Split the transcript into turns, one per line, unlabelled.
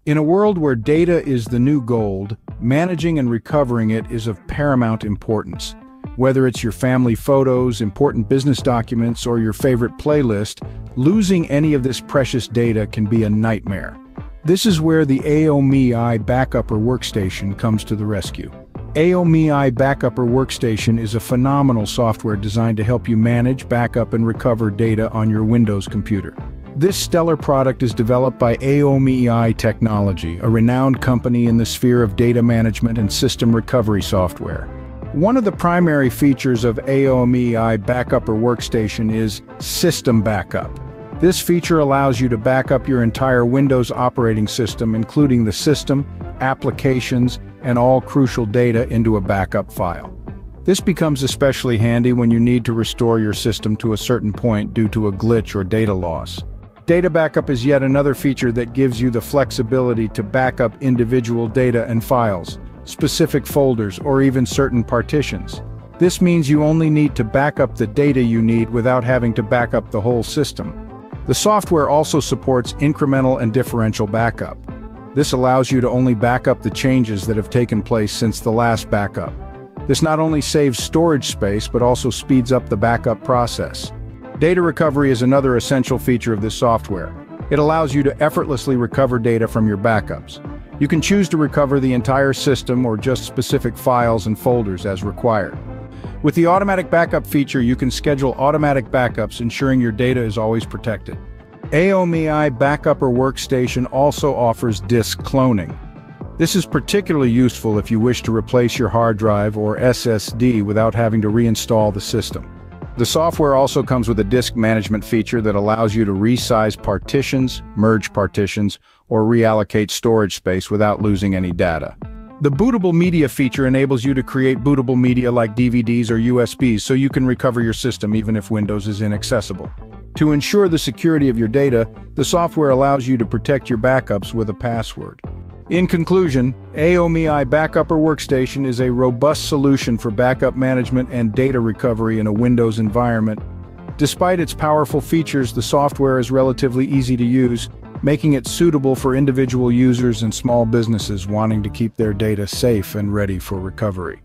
In a world where data is the new gold, managing and recovering it is of paramount importance. Whether it's your family photos, important business documents, or your favorite playlist, losing any of this precious data can be a nightmare. This is where the AOMEI Backupper Workstation comes to the rescue. AOMEI Backupper Workstation is a phenomenal software designed to help you manage, backup, and recover data on your Windows computer. This stellar product is developed by AOMEI Technology, a renowned company in the sphere of data management and system recovery software. One of the primary features of AOMEI Backupper Workstation is System Backup. This feature allows you to back up your entire Windows operating system, including the system, applications, and all crucial data into a backup file. This becomes especially handy when you need to restore your system to a certain point due to a glitch or data loss. Data backup is yet another feature that gives you the flexibility to back up individual data and files, specific folders, or even certain partitions. This means you only need to back up the data you need without having to back up the whole system. The software also supports incremental and differential backup. This allows you to only back up the changes that have taken place since the last backup. This not only saves storage space but also speeds up the backup process. Data recovery is another essential feature of this software. It allows you to effortlessly recover data from your backups. You can choose to recover the entire system or just specific files and folders as required. With the automatic backup feature, you can schedule automatic backups, ensuring your data is always protected. AOMEI Backupper Workstation also offers disk cloning. This is particularly useful if you wish to replace your hard drive or SSD without having to reinstall the system. The software also comes with a disk management feature that allows you to resize partitions, merge partitions, or reallocate storage space without losing any data. The Bootable Media feature enables you to create bootable media like DVDs or USBs so you can recover your system even if Windows is inaccessible. To ensure the security of your data, the software allows you to protect your backups with a password. In conclusion, AOMEI Backupper Workstation is a robust solution for backup management and data recovery in a Windows environment. Despite its powerful features, the software is relatively easy to use, making it suitable for individual users and small businesses wanting to keep their data safe and ready for recovery.